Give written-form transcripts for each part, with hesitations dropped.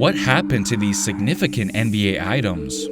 what happened to these significant NBA items?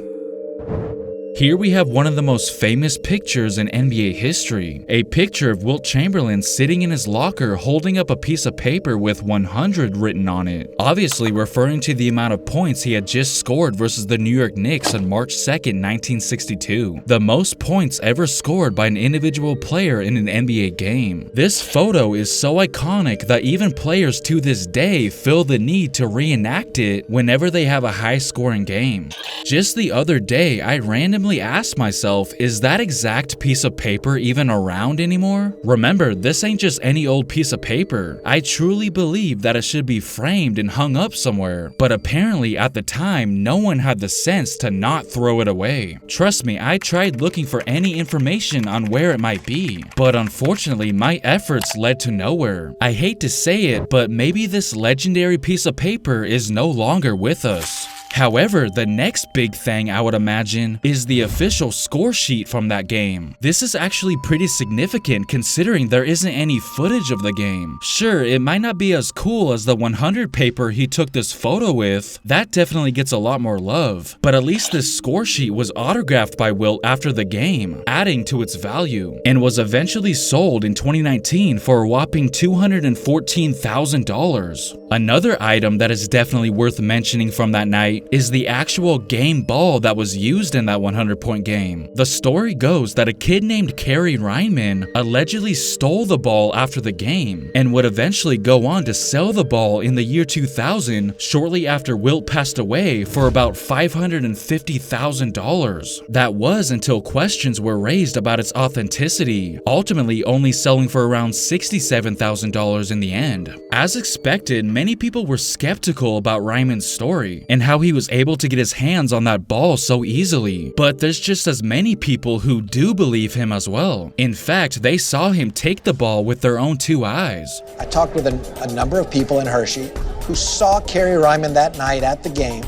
Here we have one of the most famous pictures in NBA history, a picture of Wilt Chamberlain sitting in his locker holding up a piece of paper with 100 written on it, obviously referring to the amount of points he had just scored versus the New York Knicks on March 2nd, 1962, the most points ever scored by an individual player in an NBA game. This photo is so iconic that even players to this day feel the need to reenact it whenever they have a high-scoring game. Just the other day, I randomly asked myself, is that exact piece of paper even around anymore? Remember, this ain't just any old piece of paper. I truly believe that it should be framed and hung up somewhere, but apparently at the time, no one had the sense to not throw it away. Trust me, I tried looking for any information on where it might be, but unfortunately, my efforts led to nowhere. I hate to say it, but maybe this legendary piece of paper is no longer with us. However, the next big thing I would imagine is the official score sheet from that game. This is actually pretty significant considering there isn't any footage of the game. Sure, it might not be as cool as the 100 paper he took this photo with, that definitely gets a lot more love, but at least this score sheet was autographed by Wilt after the game, adding to its value, and was eventually sold in 2019 for a whopping $214,000. Another item that is definitely worth mentioning from that night is the actual game ball that was used in that 100-point game. The story goes that a kid named Kerry Ryman allegedly stole the ball after the game and would eventually go on to sell the ball in the year 2000 shortly after Wilt passed away for about $550,000. That was until questions were raised about its authenticity, ultimately only selling for around $67,000 in the end. As expected, many people were skeptical about Ryman's story and how he was able to get his hands on that ball so easily, but there's just as many people who do believe him as well. In fact, they saw him take the ball with their own two eyes. I talked with a number of people in Hershey who saw Kerry Ryman that night at the game,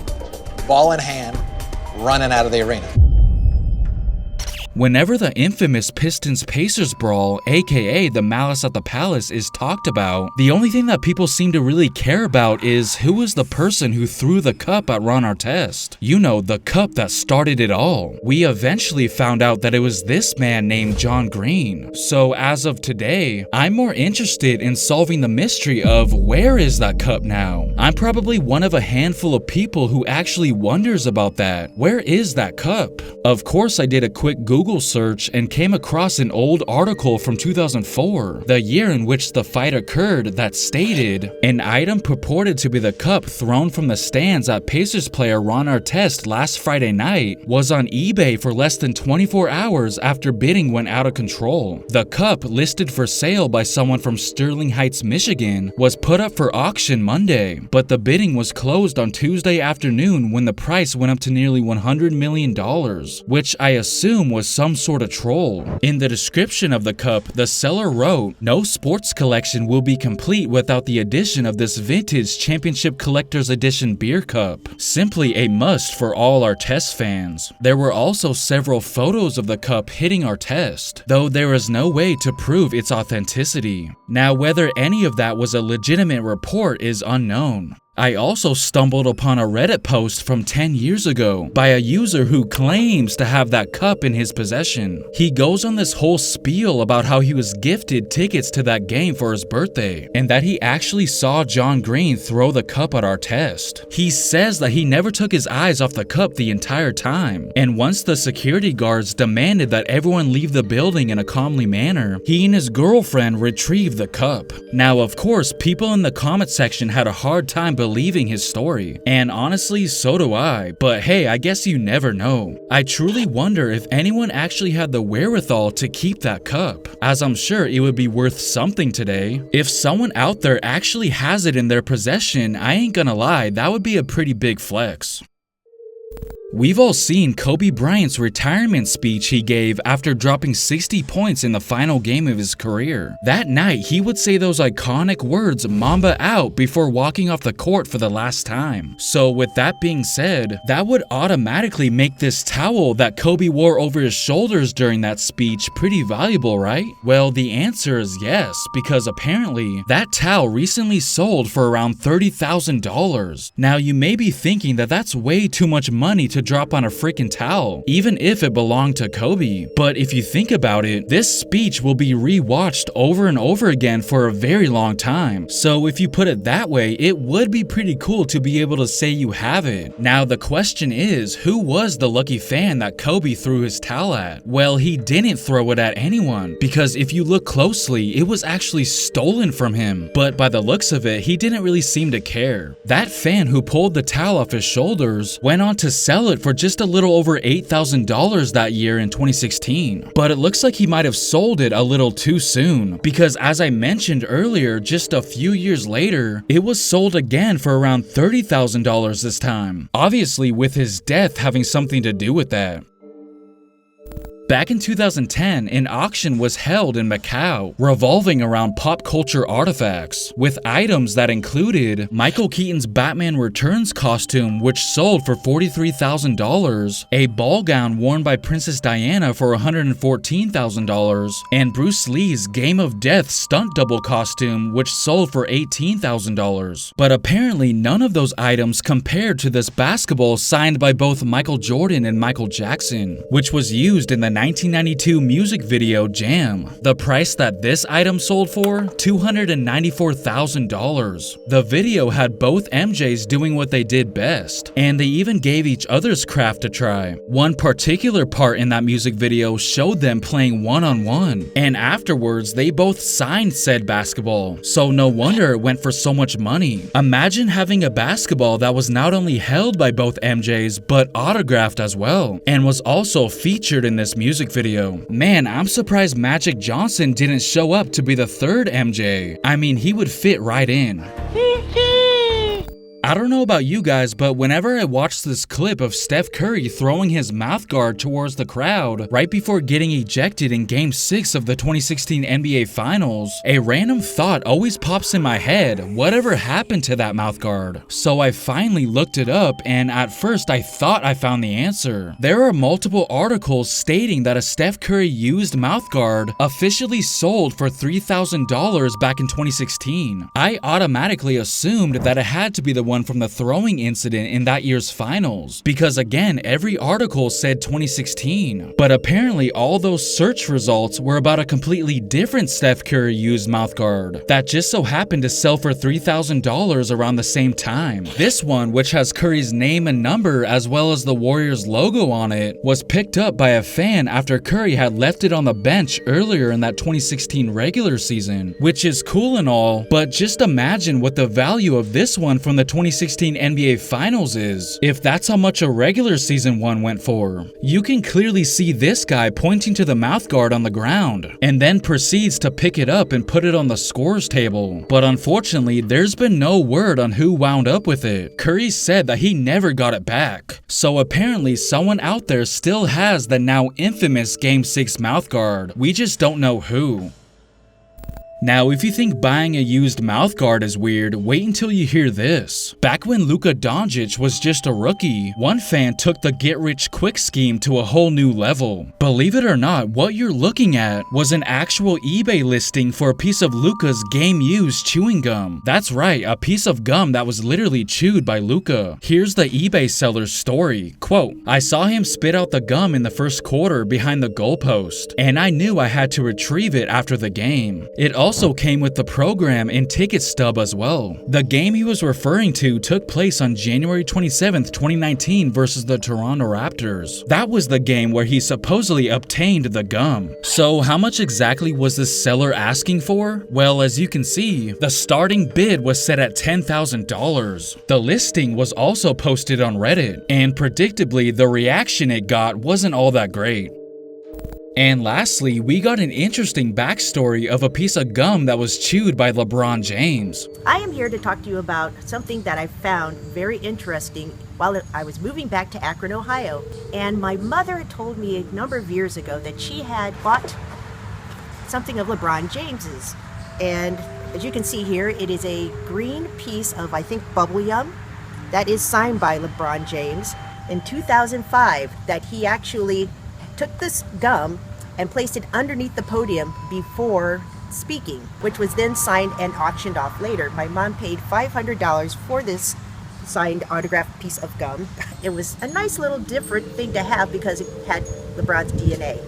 ball in hand, running out of the arena. Whenever the infamous Pistons-Pacers brawl, aka the Malice at the Palace, is talked about, the only thing that people seem to really care about is who is the person who threw the cup at Ron Artest. You know, the cup that started it all. We eventually found out that it was this man named John Green. So as of today, I'm more interested in solving the mystery of where is that cup now? I'm probably one of a handful of people who actually wonders about that. Where is that cup? Of course, I did a quick Google search and came across an old article from 2004, the year in which the fight occurred, that stated, an item purported to be the cup thrown from the stands at Pacers player Ron Artest last Friday night was on eBay for less than 24 hours after bidding went out of control. The cup, listed for sale by someone from Sterling Heights, Michigan, was put up for auction Monday, but the bidding was closed on Tuesday afternoon when the price went up to nearly $100 million, which I assume was some sort of troll. In the description of the cup, the seller wrote, "No sports collection will be complete without the addition of this vintage championship collector's edition beer cup. Simply a must for all Artest fans." There were also several photos of the cup hitting Artest, though there is no way to prove its authenticity. Now, whether any of that was a legitimate report is unknown. I also stumbled upon a Reddit post from 10 years ago by a user who claims to have that cup in his possession. He goes on this whole spiel about how he was gifted tickets to that game for his birthday, and that he actually saw John Green throw the cup at Artest. He says that he never took his eyes off the cup the entire time, and once the security guards demanded that everyone leave the building in a calmly manner, he and his girlfriend retrieved the cup. Now, of course, people in the comment section had a hard time believing his story, and honestly, so do I, but hey, I guess you never know. I truly wonder if anyone actually had the wherewithal to keep that cup, as I'm sure it would be worth something today. If someone out there actually has it in their possession, I ain't gonna lie, that would be a pretty big flex. We've all seen Kobe Bryant's retirement speech he gave after dropping 60 points in the final game of his career. That night, he would say those iconic words, "Mamba out," before walking off the court for the last time. So with that being said, that would automatically make this towel that Kobe wore over his shoulders during that speech pretty valuable, right? Well, the answer is yes, because apparently that towel recently sold for around $30,000. Now, you may be thinking that that's way too much money to drop on a freaking towel, even if it belonged to Kobe. But if you think about it, this speech will be rewatched over and over again for a very long time. So if you put it that way, it would be pretty cool to be able to say you have it. Now the question is, who was the lucky fan that Kobe threw his towel at? Well, he didn't throw it at anyone, because if you look closely, it was actually stolen from him. But by the looks of it, he didn't really seem to care. That fan who pulled the towel off his shoulders went on to sell it for just a little over $8,000 that year in 2016. But it looks like he might have sold it a little too soon, because as I mentioned earlier, just a few years later, it was sold again for around $30,000 this time. Obviously, with his death having something to do with that. Back in 2010, an auction was held in Macau, revolving around pop culture artifacts, with items that included Michael Keaton's Batman Returns costume, which sold for $43,000, a ball gown worn by Princess Diana for $114,000, and Bruce Lee's Game of Death stunt double costume, which sold for $18,000. But apparently, none of those items compared to this basketball signed by both Michael Jordan and Michael Jackson, which was used in the 1992 music video Jam. The price that this item sold for? $294,000. The video had both MJs doing what they did best, and they even gave each other's craft a try. One particular part in that music video showed them playing one-on-one, and afterwards they both signed said basketball, so no wonder it went for so much money. Imagine having a basketball that was not only held by both MJs, but autographed as well, and was also featured in this music video. Man, I'm surprised Magic Johnson didn't show up to be the third MJ. I mean, he would fit right in. I don't know about you guys, but whenever I watch this clip of Steph Curry throwing his mouth guard towards the crowd right before getting ejected in Game 6 of the 2016 NBA Finals, a random thought always pops in my head: whatever happened to that mouth guard? So I finally looked it up, and at first I thought I found the answer. There are multiple articles stating that a Steph Curry used mouth guard officially sold for $3,000 back in 2016. I automatically assumed that it had to be the one from the throwing incident in that year's finals, because again, every article said 2016, but apparently all those search results were about a completely different Steph Curry used mouthguard that just so happened to sell for $3,000 around the same time. This one, which has Curry's name and number as well as the Warriors logo on it, was picked up by a fan after Curry had left it on the bench earlier in that 2016 regular season, which is cool and all, but just imagine what the value of this one from the 2016 NBA Finals is, if that's how much a regular season one went for. You can clearly see this guy pointing to the mouthguard on the ground, and then proceeds to pick it up and put it on the scores table. But unfortunately, there's been no word on who wound up with it. Curry said that he never got it back. So apparently someone out there still has the now infamous Game 6 mouthguard. We just don't know who. Now, if you think buying a used mouthguard is weird, wait until you hear this. Back when Luca Doncic was just a rookie, one fan took the get-rich-quick scheme to a whole new level. Believe it or not, what you're looking at was an actual eBay listing for a piece of Luca's game-used chewing gum. That's right, a piece of gum that was literally chewed by Luca. Here's the eBay seller's story. Quote, "I saw him spit out the gum in the first quarter behind the goalpost, and I knew I had to retrieve it after the game. It also came with the program and ticket stub as well." The game he was referring to took place on January 27th, 2019 versus the Toronto Raptors. That was the game where he supposedly obtained the gum. So how much exactly was this seller asking for? Well, as you can see, the starting bid was set at $10,000. The listing was also posted on Reddit, and predictably the reaction it got wasn't all that great. And lastly, we got an interesting backstory of a piece of gum that was chewed by LeBron James. I am here to talk to you about something that I found very interesting while I was moving back to Akron, Ohio. And my mother had told me a number of years ago that she had bought something of LeBron James's. And as you can see here, it is a green piece of, I think, bubble gum that is signed by LeBron James in 2005, that he actually took this gum and placed it underneath the podium before speaking, which was then signed and auctioned off later. My mom paid $500 for this signed autographed piece of gum. It was a nice little different thing to have because it had LeBron's DNA.